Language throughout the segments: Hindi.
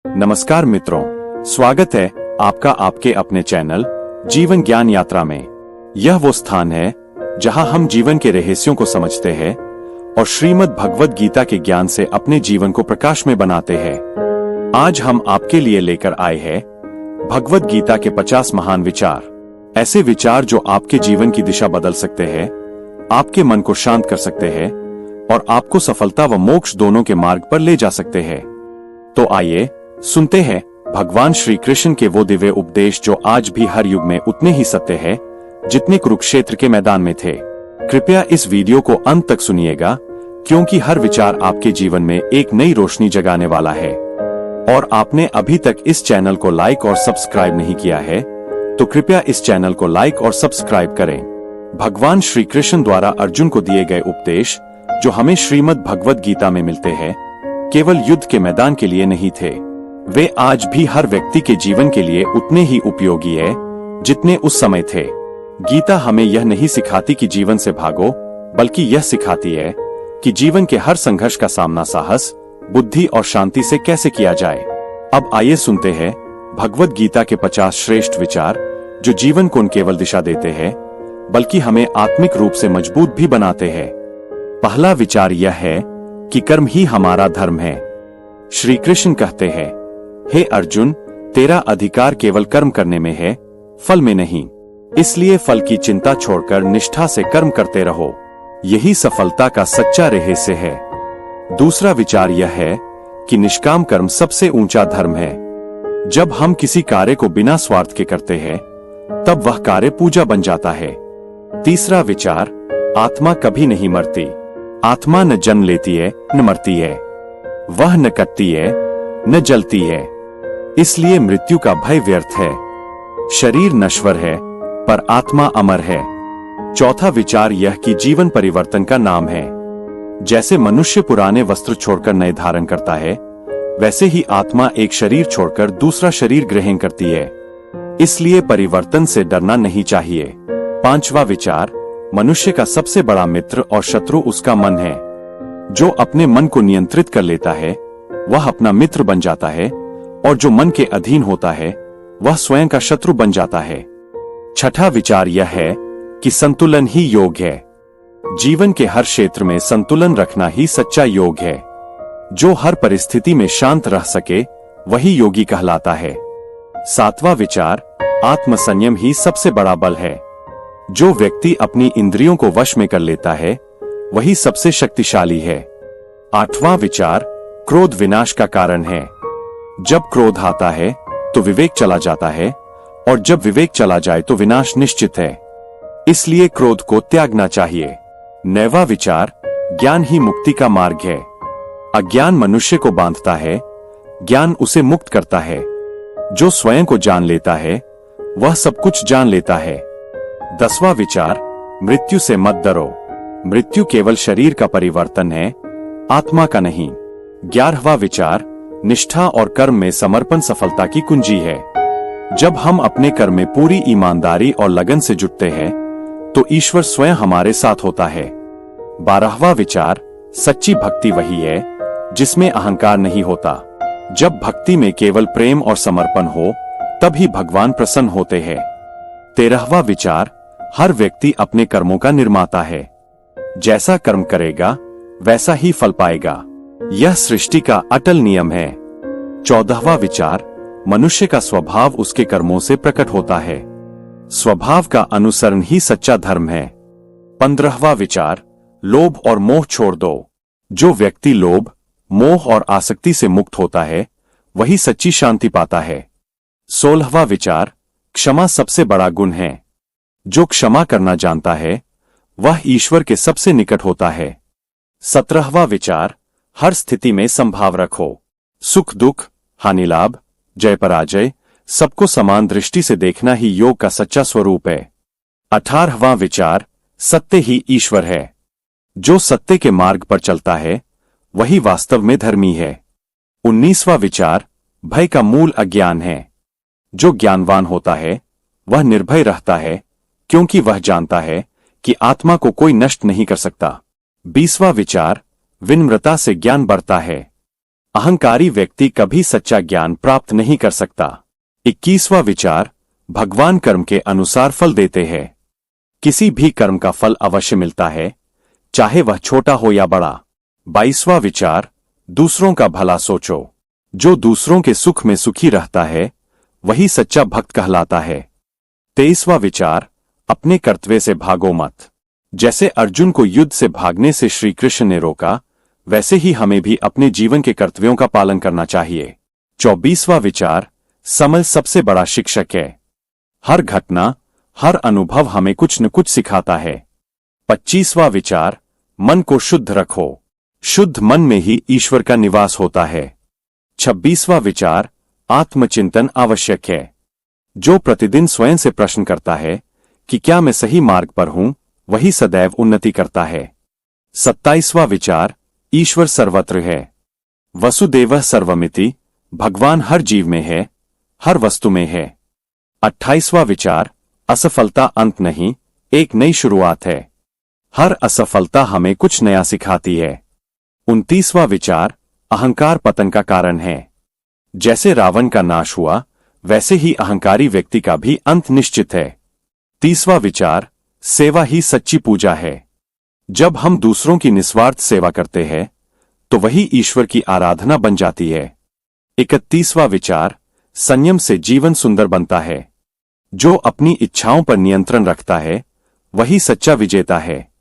नमस्कार मित्रों, स्वागत है आपका आपके अपने चैनल जीवन ज्ञान यात्रा में। यह वो स्थान है जहां हम जीवन के रहस्यों को समझते हैं और श्रीमद् भगवद गीता के ज्ञान से अपने जीवन को प्रकाश में बनाते हैं। आज हम आपके लिए लेकर आए हैं भगवद गीता के 50 महान विचार, ऐसे विचार जो आपके जीवन की दिशा बदल सकते हैं, आपके मन को शांत कर सकते हैं और आपको सफलता व मोक्ष दोनों के मार्ग पर ले जा सकते हैं। तो आइए सुनते हैं भगवान श्री कृष्ण के वो दिव्य उपदेश जो आज भी हर युग में उतने ही सत्य है जितने कुरुक्षेत्र के मैदान में थे। कृपया इस वीडियो को अंत तक सुनिएगा, क्योंकि हर विचार आपके जीवन में एक नई रोशनी जगाने वाला है। और आपने अभी तक इस चैनल को लाइक और सब्सक्राइब नहीं किया है तो कृपया इस चैनल को लाइक और सब्सक्राइब करें। भगवान श्री कृष्ण द्वारा अर्जुन को दिए गए उपदेश जो हमें श्रीमद् भगवद गीता में मिलते हैं, केवल युद्ध के मैदान के लिए नहीं थे। वे आज भी हर व्यक्ति के जीवन के लिए उतने ही उपयोगी है जितने उस समय थे। गीता हमें यह नहीं सिखाती कि जीवन से भागो, बल्कि यह सिखाती है कि जीवन के हर संघर्ष का सामना साहस, बुद्धि और शांति से कैसे किया जाए। अब आइए सुनते हैं भगवद गीता के 50 श्रेष्ठ विचार जो जीवन को न केवल दिशा देते हैं बल्कि हमें आत्मिक रूप से मजबूत भी बनाते हैं। पहला विचार यह है कि कर्म ही हमारा धर्म है। श्री कृष्ण कहते हैं, हे अर्जुन, तेरा अधिकार केवल कर्म करने में है, फल में नहीं। इसलिए फल की चिंता छोड़कर निष्ठा से कर्म करते रहो, यही सफलता का सच्चा रहस्य है। दूसरा विचार यह है कि निष्काम कर्म सबसे ऊंचा धर्म है। जब हम किसी कार्य को बिना स्वार्थ के करते हैं तब वह कार्य पूजा बन जाता है। तीसरा विचार, आत्मा कभी नहीं मरती। आत्मा न जन्म लेती है न मरती है, वह न कटती है न जलती है, इसलिए मृत्यु का भय व्यर्थ है। शरीर नश्वर है पर आत्मा अमर है। चौथा विचार यह कि जीवन परिवर्तन का नाम है। जैसे मनुष्य पुराने वस्त्र छोड़कर नए धारण करता है, वैसे ही आत्मा एक शरीर छोड़कर दूसरा शरीर ग्रहण करती है। इसलिए परिवर्तन से डरना नहीं चाहिए। पांचवा विचार, मनुष्य का सबसे बड़ा मित्र और शत्रु उसका मन है। जो अपने मन को नियंत्रित कर लेता है वह अपना मित्र बन जाता है, और जो मन के अधीन होता है वह स्वयं का शत्रु बन जाता है। छठा विचार यह है कि संतुलन ही योग है। जीवन के हर क्षेत्र में संतुलन रखना ही सच्चा योग है। जो हर परिस्थिति में शांत रह सके वही योगी कहलाता है। सातवां विचार, आत्मसंयम ही सबसे बड़ा बल है। जो व्यक्ति अपनी इंद्रियों को वश में कर लेता है वही सबसे शक्तिशाली है। आठवां विचार, क्रोध विनाश का कारण है। जब क्रोध आता है तो विवेक चला जाता है, और जब विवेक चला जाए तो विनाश निश्चित है। इसलिए क्रोध को त्यागना चाहिए। नौवां विचार, ज्ञान ही मुक्ति का मार्ग है। अज्ञान मनुष्य को बांधता है, ज्ञान उसे मुक्त करता है। जो स्वयं को जान लेता है वह सब कुछ जान लेता है। 10वां विचार, मृत्यु से मत डरो। मृत्यु केवल शरीर का परिवर्तन है, आत्मा का नहीं। 11वां विचार, निष्ठा और कर्म में समर्पण सफलता की कुंजी है। जब हम अपने कर्म में पूरी ईमानदारी और लगन से जुटते हैं तो ईश्वर स्वयं हमारे साथ होता है। 12वां विचार, सच्ची भक्ति वही है जिसमें अहंकार नहीं होता। जब भक्ति में केवल प्रेम और समर्पण हो तभी भगवान प्रसन्न होते हैं। 13वां विचार, हर व्यक्ति अपने कर्मों का निर्माता है। जैसा कर्म करेगा वैसा ही फल पाएगा, यह सृष्टि का अटल नियम है। 14वां विचार, मनुष्य का स्वभाव उसके कर्मों से प्रकट होता है। स्वभाव का अनुसरण ही सच्चा धर्म है। 15वां विचार, लोभ और मोह छोड़ दो। जो व्यक्ति लोभ, मोह और आसक्ति से मुक्त होता है वही सच्ची शांति पाता है। 16वां विचार, क्षमा सबसे बड़ा गुण है। जो क्षमा करना जानता है वह ईश्वर के सबसे निकट होता है। 17वां विचार, हर स्थिति में संभाव रखो। सुख दुख, हानि लाभ, जय पराजय, सबको समान दृष्टि से देखना ही योग का सच्चा स्वरूप है। 18वां विचार, सत्य ही ईश्वर है। जो सत्य के मार्ग पर चलता है वही वास्तव में धर्मी है। 19वां विचार, भय का मूल अज्ञान है। जो ज्ञानवान होता है वह निर्भय रहता है, क्योंकि वह जानता है कि आत्मा को कोई नष्ट नहीं कर सकता। 20वां विचार, विनम्रता से ज्ञान बढ़ता है। अहंकारी व्यक्ति कभी सच्चा ज्ञान प्राप्त नहीं कर सकता। 21वां विचार, भगवान कर्म के अनुसार फल देते हैं। किसी भी कर्म का फल अवश्य मिलता है, चाहे वह छोटा हो या बड़ा। 22वां विचार, दूसरों का भला सोचो। जो दूसरों के सुख में सुखी रहता है वही सच्चा भक्त कहलाता है। 23वां विचार, अपने कर्तव्य से भागो मत। जैसे अर्जुन को युद्ध से भागने से श्री कृष्ण ने रोका, वैसे ही हमें भी अपने जीवन के कर्तव्यों का पालन करना चाहिए। 24वां विचार, समय सबसे बड़ा शिक्षक है। हर घटना, हर अनुभव हमें कुछ न कुछ सिखाता है। 25वां विचार, मन को शुद्ध रखो। शुद्ध मन में ही ईश्वर का निवास होता है। 26वां विचार, आत्मचिंतन आवश्यक है। जो प्रतिदिन स्वयं से प्रश्न करता है कि क्या मैं सही मार्ग पर हूं, वही सदैव उन्नति करता है। 27वां विचार, ईश्वर सर्वत्र है। वसुदेवः सर्वमिति, भगवान हर जीव में है, हर वस्तु में है। 28वां विचार, असफलता अंत नहीं, एक नई शुरुआत है। हर असफलता हमें कुछ नया सिखाती है। 29वां विचार, अहंकार पतन का कारण है। जैसे रावण का नाश हुआ, वैसे ही अहंकारी व्यक्ति का भी अंत निश्चित है। 30वां विचार, सेवा ही सच्ची पूजा है। जब हम दूसरों की निस्वार्थ सेवा करते हैं तो वही ईश्वर की आराधना बन जाती है। 31वां विचार, संयम से जीवन सुंदर बनता है। जो अपनी इच्छाओं पर नियंत्रण रखता है वही सच्चा विजेता है।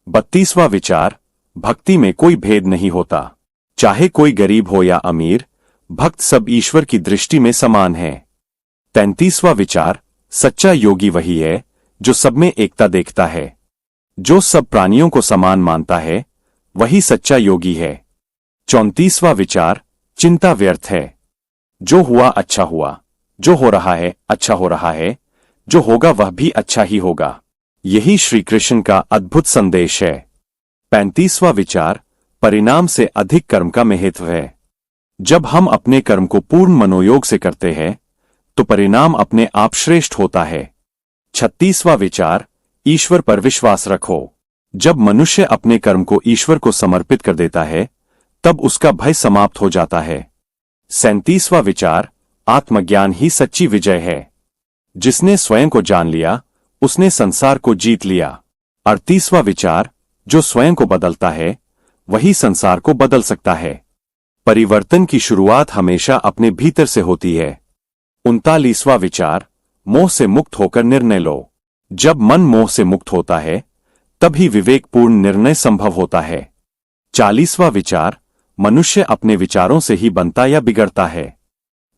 32वां विचार, भक्ति में कोई भेद नहीं होता। चाहे कोई गरीब हो या अमीर, भक्त सब ईश्वर की दृष्टि में समान है। 33वां विचार, सच्चा योगी वही है जो सब में एकता देखता है। जो सब प्राणियों को समान मानता है वही सच्चा योगी है। 34वां विचार, चिंता व्यर्थ है। जो हुआ अच्छा हुआ, जो हो रहा है अच्छा हो रहा है, जो होगा वह भी अच्छा ही होगा। यही श्री कृष्ण का अद्भुत संदेश है। 35वां विचार, परिणाम से अधिक कर्म का महत्व है। जब हम अपने कर्म को पूर्ण मनोयोग से करते हैं तो परिणाम अपने आप श्रेष्ठ होता है। 36वां विचार, ईश्वर पर विश्वास रखो। जब मनुष्य अपने कर्म को ईश्वर को समर्पित कर देता है तब उसका भय समाप्त हो जाता है। 37वां विचार, आत्मज्ञान ही सच्ची विजय है। जिसने स्वयं को जान लिया उसने संसार को जीत लिया। 38वां विचार, जो स्वयं को बदलता है वही संसार को बदल सकता है। परिवर्तन की शुरुआत हमेशा अपने भीतर से होती है। 39वां विचार, मोह से मुक्त होकर निर्णय लो। जब मन मोह से मुक्त होता है तभी विवेकपूर्ण निर्णय संभव होता है। 40वां विचार, मनुष्य अपने विचारों से ही बनता या बिगड़ता है।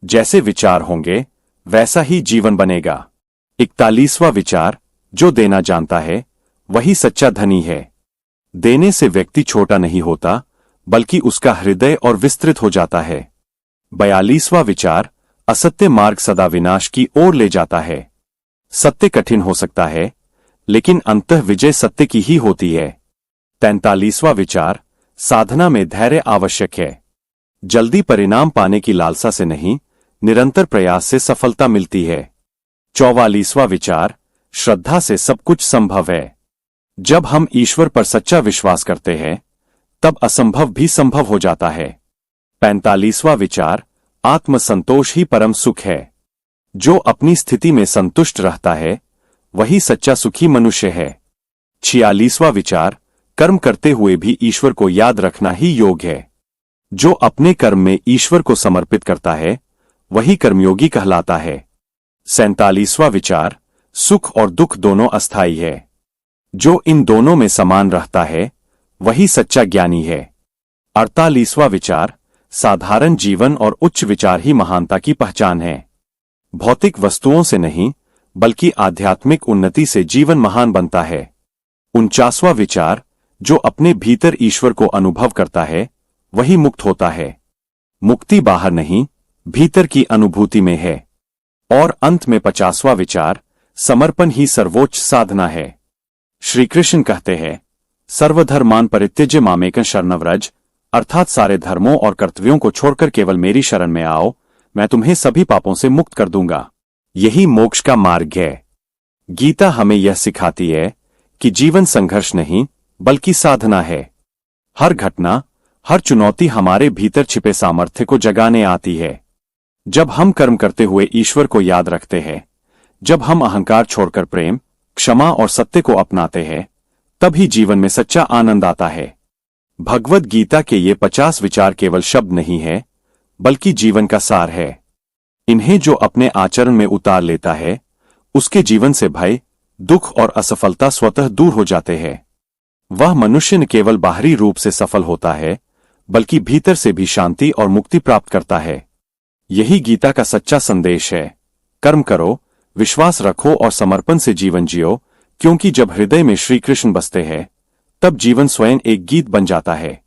जैसे विचार होंगे वैसा ही जीवन बनेगा। 41वां विचार, जो देना जानता है वही सच्चा धनी है। देने से व्यक्ति छोटा नहीं होता बल्कि उसका हृदय और विस्तृत हो जाता है। 42वां विचार, असत्य मार्ग सदा विनाश की ओर ले जाता है। सत्य कठिन हो सकता है लेकिन अंततः विजय सत्य की ही होती है। 43वां विचार, साधना में धैर्य आवश्यक है। जल्दी परिणाम पाने की लालसा से नहीं, निरंतर प्रयास से सफलता मिलती है। 44वां विचार, श्रद्धा से सब कुछ संभव है। जब हम ईश्वर पर सच्चा विश्वास करते हैं तब असंभव भी संभव हो जाता है। 45वां विचार, आत्मसंतोष ही परम सुख है। जो अपनी स्थिति में संतुष्ट रहता है वही सच्चा सुखी मनुष्य है। 46वां विचार, कर्म करते हुए भी ईश्वर को याद रखना ही योग है। जो अपने कर्म में ईश्वर को समर्पित करता है वही कर्मयोगी कहलाता है। 47वां विचार, सुख और दुख दोनों अस्थायी है। जो इन दोनों में समान रहता है वही सच्चा ज्ञानी है। 48वां विचार, साधारण जीवन और उच्च विचार ही महानता की पहचान है। भौतिक वस्तुओं से नहीं बल्कि आध्यात्मिक उन्नति से जीवन महान बनता है। 49वां विचार, जो अपने भीतर ईश्वर को अनुभव करता है वही मुक्त होता है। मुक्ति बाहर नहीं, भीतर की अनुभूति में है। और अंत में 50वां विचार, समर्पण ही सर्वोच्च साधना है। श्री कृष्ण कहते हैं, सर्वधर्मान परित्यज्य मामेकं शरणं व्रज, अर्थात सारे धर्मों और कर्तव्यों को छोड़कर केवल मेरी शरण में आओ, मैं तुम्हें सभी पापों से मुक्त कर दूंगा। यही मोक्ष का मार्ग है। गीता हमें यह सिखाती है कि जीवन संघर्ष नहीं बल्कि साधना है। हर घटना, हर चुनौती हमारे भीतर छिपे सामर्थ्य को जगाने आती है। जब हम कर्म करते हुए ईश्वर को याद रखते हैं, जब हम अहंकार छोड़कर प्रेम, क्षमा और सत्य को अपनाते हैं, तभी जीवन में सच्चा आनंद आता है। भगवद गीता के ये 50 विचार केवल शब्द नहीं है, बल्कि जीवन का सार है। इन्हें जो अपने आचरण में उतार लेता है, उसके जीवन से भय, दुख और असफलता स्वतः दूर हो जाते हैं। वह मनुष्य न केवल बाहरी रूप से सफल होता है, बल्कि भीतर से भी शांति और मुक्ति प्राप्त करता है। यही गीता का सच्चा संदेश है। कर्म करो, विश्वास रखो और समर्पण से जीवन जियो, क्योंकि जब हृदय में श्री कृष्ण बसते हैं, तब जीवन स्वयं एक गीत बन जाता है।